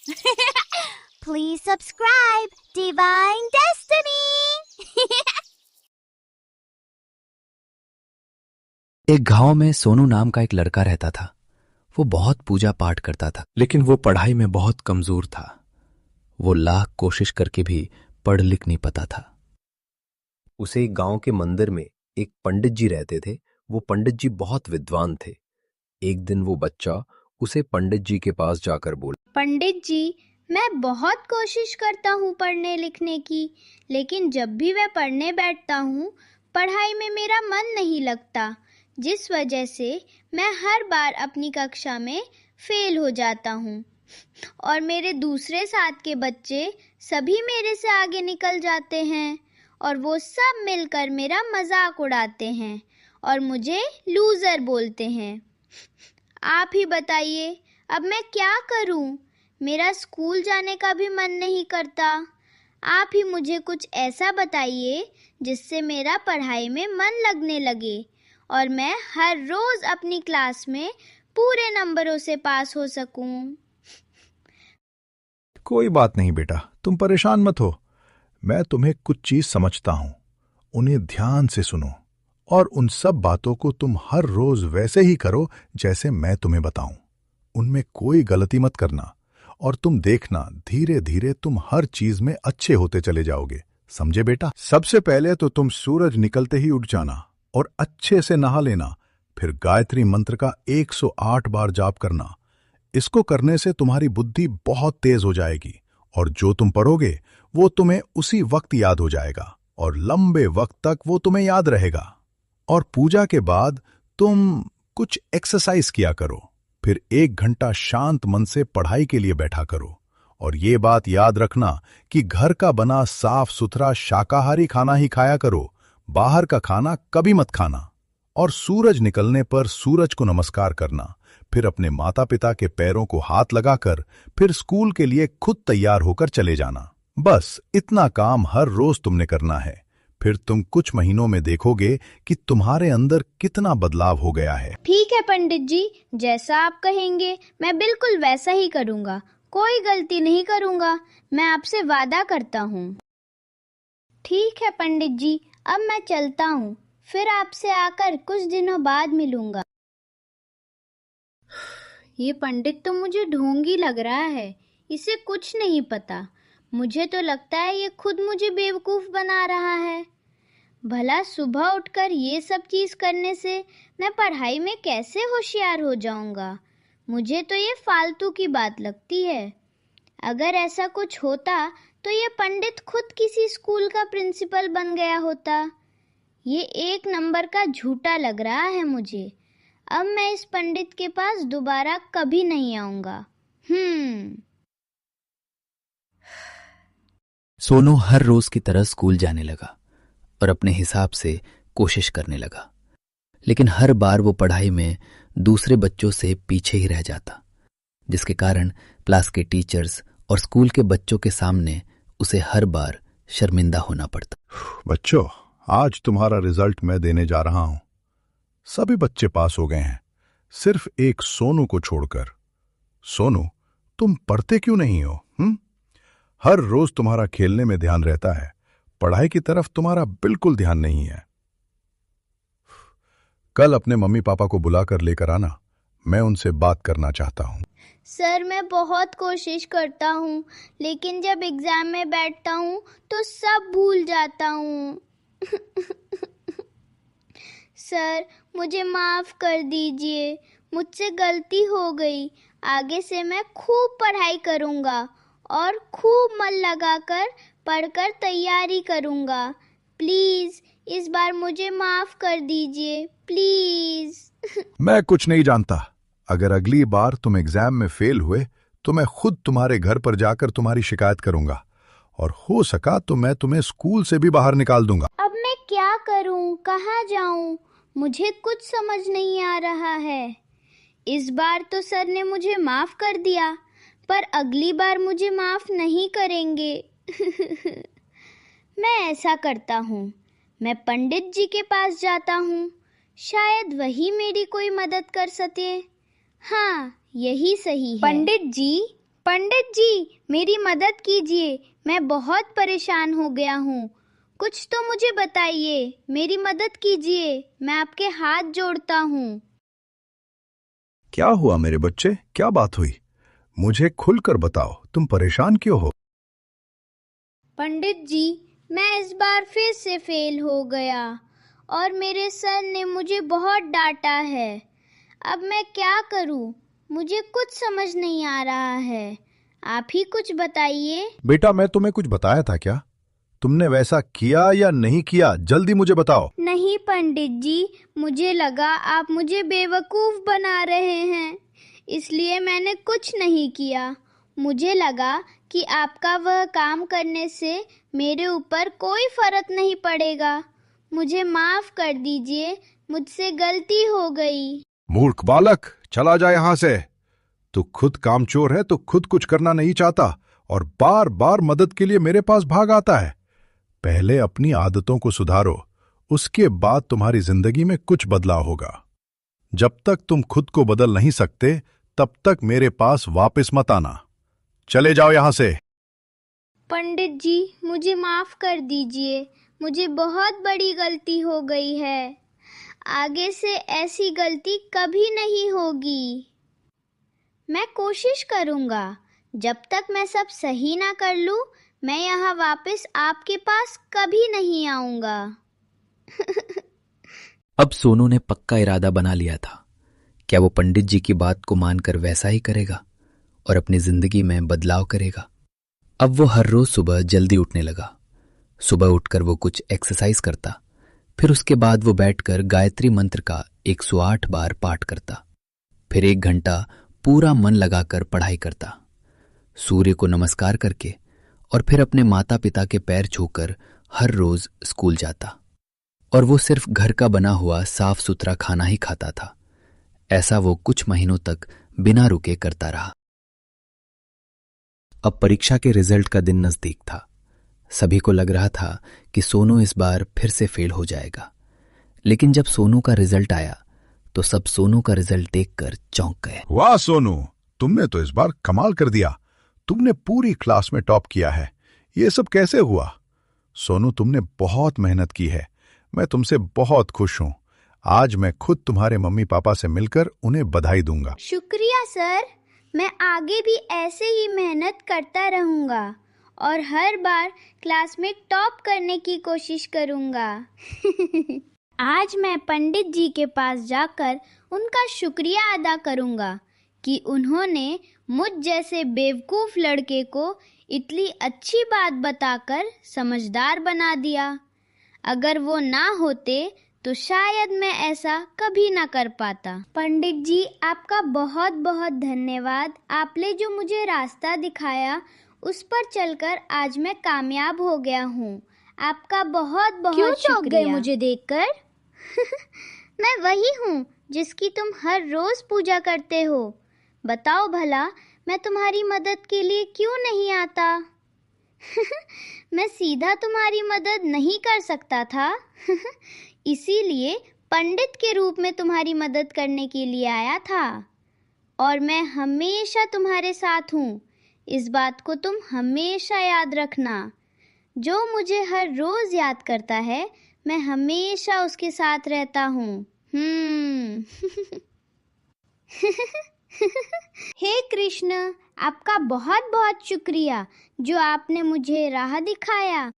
Please subscribe, Divine Destiny. एक गांव में सोनू नाम का एक लड़का रहता था। वो बहुत पूजा पाठ करता था, लेकिन वो पढ़ाई में बहुत कमजोर था। वो लाख कोशिश करके भी पढ़ लिख नहीं पाता था। उसे एक गांव के मंदिर में एक पंडित जी रहते थे। वो पंडित जी बहुत विद्वान थे। एक दिन वो बच्चा उसे पंडित जी के पास जाकर बोला, पंडित जी, मैं बहुत कोशिश करता हूँ पढ़ने लिखने की, लेकिन जब भी मैं पढ़ने बैठता हूँ पढ़ाई में मेरा मन नहीं लगता, जिस वजह से मैं हर बार अपनी कक्षा में फेल हो जाता हूँ और मेरे दूसरे साथ के बच्चे सभी मेरे से आगे निकल जाते हैं और वो सब मिलकर मेरा मजाक उड़ाते हैं और मुझे लूज़र बोलते हैं। आप ही बताइए, अब मैं क्या करूं? मेरा स्कूल जाने का भी मन नहीं करता। आप ही मुझे कुछ ऐसा बताइए जिससे मेरा पढ़ाई में मन लगने लगे और मैं हर रोज अपनी क्लास में पूरे नंबरों से पास हो सकूं। कोई बात नहीं बेटा, तुम परेशान मत हो। मैं तुम्हें कुछ चीज समझता हूं, उन्हें ध्यान से सुनो और उन सब बातों को तुम हर रोज वैसे ही करो जैसे मैं तुम्हें बताऊं। उनमें कोई गलती मत करना और तुम देखना धीरे धीरे तुम हर चीज में अच्छे होते चले जाओगे। समझे बेटा? सबसे पहले तो तुम सूरज निकलते ही उठ जाना और अच्छे से नहा लेना। फिर गायत्री मंत्र का 108 बार जाप करना। इसको करने से तुम्हारी बुद्धि बहुत तेज हो जाएगी और जो तुम पढ़ोगे वो तुम्हें उसी वक्त याद हो जाएगा और लंबे वक्त तक वो तुम्हें याद रहेगा। और पूजा के बाद तुम कुछ एक्सरसाइज किया करो। फिर 1 घंटा शांत मन से पढ़ाई के लिए बैठा करो। और ये बात याद रखना कि घर का बना साफ सुथरा शाकाहारी खाना ही खाया करो, बाहर का खाना कभी मत खाना। और सूरज निकलने पर सूरज को नमस्कार करना। फिर अपने माता पिता के पैरों को हाथ लगाकर फिर स्कूल के लिए खुद तैयार होकर चले जाना। बस इतना काम हर रोज तुमने करना है। फिर तुम कुछ महीनों में देखोगे कि तुम्हारे अंदर कितना बदलाव हो गया है। ठीक है पंडित जी, जैसा आप कहेंगे मैं बिल्कुल वैसा ही करूँगा। कोई गलती नहीं करूँगा, मैं आपसे वादा करता हूँ। ठीक है पंडित जी, अब मैं चलता हूँ, फिर आपसे आकर कुछ दिनों बाद मिलूंगा। ये पंडित तो मुझे ढोंगी लग रहा है, इसे कुछ नहीं पता। मुझे तो लगता है ये खुद मुझे बेवकूफ़ बना रहा है। भला सुबह उठकर ये सब चीज़ करने से मैं पढ़ाई में कैसे होशियार हो जाऊंगा? मुझे तो ये फालतू की बात लगती है। अगर ऐसा कुछ होता तो ये पंडित खुद किसी स्कूल का प्रिंसिपल बन गया होता। ये 1 नंबर का झूठा लग रहा है मुझे। अब मैं इस पंडित के पास दोबारा कभी नहीं आऊंगा। सोनू हर रोज की तरह स्कूल जाने लगा और अपने हिसाब से कोशिश करने लगा, लेकिन हर बार वो पढ़ाई में दूसरे बच्चों से पीछे ही रह जाता, जिसके कारण क्लास के टीचर्स और स्कूल के बच्चों के सामने उसे हर बार शर्मिंदा होना पड़ता। बच्चों, आज तुम्हारा रिजल्ट मैं देने जा रहा हूं। सभी बच्चे पास हो गए हैं, सिर्फ एक सोनू को छोड़कर। सोनू, तुम पढ़ते क्यों नहीं हो? हर रोज तुम्हारा खेलने में ध्यान रहता है, पढ़ाई की तरफ तुम्हारा बिल्कुल ध्यान नहीं है। कल अपने मम्मी पापा को बुलाकर लेकर आना, मैं उनसे बात करना चाहता हूं। सर, मैं बहुत कोशिश करता हूँ, लेकिन जब एग्जाम में बैठता हूँ तो सब भूल जाता हूँ। सर, मुझे माफ कर दीजिए, मुझसे गलती हो गई। आगे से मैं खूब पढ़ाई करूँगा और खूब मन लगाकर पढ़कर तैयारी करूँगा। प्लीज इस बार मुझे माफ कर दीजिए, प्लीज। मैं कुछ नहीं जानता। अगर अगली बार तुम एग्जाम में फेल हुए तो मैं खुद तुम्हारे घर पर जाकर तुम्हारी शिकायत करूंगा और हो सका तो मैं तुम्हें स्कूल से भी बाहर निकाल दूंगा। अब मैं क्या करूं, कहाँ जाऊं? मुझे कुछ समझ नहीं आ रहा है। इस बार तो सर ने मुझे माफ कर दिया, पर अगली बार मुझे माफ नहीं करेंगे। मैं ऐसा करता हूँ, मैं पंडित जी के पास जाता हूँ, शायद वही मेरी कोई मदद कर सके। हाँ, यही सही है। पंडित जी, पंडित जी, मेरी मदद कीजिए, मैं बहुत परेशान हो गया हूँ। कुछ तो मुझे बताइए, मेरी मदद कीजिए, मैं आपके हाथ जोड़ता हूँ। क्या हुआ मेरे बच्चे, क्या बात हुई? मुझे खुलकर बताओ, तुम परेशान क्यों हो? पंडित जी, मैं इस बार फिर से फेल हो गया और मेरे सर ने मुझे बहुत डांटा है। अब मैं क्या करूं? मुझे कुछ समझ नहीं आ रहा है। आप ही कुछ बताइए। बेटा, मैं तुम्हें कुछ बताया था क्या? तुमने वैसा किया या नहीं किया, जल्दी मुझे बताओ। नहीं पंडित जी, मुझे लगा आप मुझे बेवकूफ बना रहे हैं, इसलिए मैंने कुछ नहीं किया। मुझे लगा कि आपका वह काम करने से मेरे ऊपर कोई फर्क नहीं पड़ेगा। मुझे माफ कर दीजिए, मुझसे गलती हो गई। मूर्ख बालक, चला जा यहां से। तू खुद कामचोर है तो खुद कुछ करना नहीं चाहता और बार बार मदद के लिए मेरे पास भाग आता है। पहले अपनी आदतों को सुधारो, उसके बाद तुम्हारी जिंदगी में कुछ बदलाव होगा। जब तक तुम खुद को बदल नहीं सकते तब तक मेरे पास वापस मत आना। चले जाओ यहां से। पंडित जी, मुझे माफ कर दीजिए, मुझे बहुत बड़ी गलती हो गई है। आगे से ऐसी गलती कभी नहीं होगी। मैं कोशिश करूंगा। जब तक मैं सब सही ना कर लूं, मैं यहाँ वापस आपके पास कभी नहीं आऊंगा। अब सोनू ने पक्का इरादा बना लिया था। क्या वो पंडित जी की बात को मानकर वैसा ही करेगा और अपनी जिंदगी में बदलाव करेगा? अब वो हर रोज सुबह जल्दी उठने लगा। सुबह उठकर वो कुछ एक्सरसाइज करता, फिर उसके बाद वो बैठकर गायत्री मंत्र का 108 बार पाठ करता। फिर 1 घंटा पूरा मन लगाकर पढ़ाई करता, सूर्य को नमस्कार करके, और फिर अपने माता पिता के पैर छूकर हर रोज स्कूल जाता। और वो सिर्फ घर का बना हुआ साफ सुथरा खाना ही खाता था। ऐसा वो कुछ महीनों तक बिना रुके करता रहा। अब परीक्षा के रिजल्ट का दिन नजदीक था। सभी को लग रहा था कि सोनू इस बार फिर से फेल हो जाएगा। लेकिन जब सोनू का रिजल्ट आया तो सब सोनू का रिजल्ट देखकर चौंक गए। वाह सोनू, तुमने तो इस बार कमाल कर दिया। तुमने पूरी क्लास में टॉप किया है। ये सब कैसे हुआ? सोनू, तुमने बहुत मेहनत की है। मैं तुमसे बहुत खुश हूं। आज मैं खुद तुम्हारे मम्मी पापा से मिलकर उन्हें बधाई दूंगा। शुक्रिया सर, मैं आगे भी ऐसे ही मेहनत करता रहूंगा और हर बार क्लास में टॉप करने की कोशिश करूंगा। आज मैं पंडित जी के पास जाकर उनका शुक्रिया अदा करूंगा कि उन्होंने मुझ जैसे बेवकूफ लड़के को इतनी अच्छी बात बताकर समझदार बना दिया। अगर वो ना होते तो शायद मैं ऐसा कभी ना कर पाता। पंडित जी, आपका बहुत बहुत धन्यवाद। आपने जो मुझे रास्ता दिखाया उस पर चलकर आज मैं कामयाब हो गया हूँ। आपका बहुत बहुत क्यों चौंक गए शुक्रिया। मुझे देखकर? मैं वही हूँ जिसकी तुम हर रोज पूजा करते हो। बताओ भला, मैं तुम्हारी मदद के लिए क्यों नहीं आता? मैं सीधा तुम्हारी मदद नहीं कर सकता था। इसीलिए पंडित के रूप में तुम्हारी मदद करने के लिए आया था। और मैं हमेशा तुम्हारे साथ हूँ, इस बात को तुम हमेशा याद रखना। जो मुझे हर रोज याद करता है, मैं हमेशा उसके साथ रहता हूँ। हे कृष्ण, आपका बहुत बहुत शुक्रिया जो आपने मुझे राह दिखाया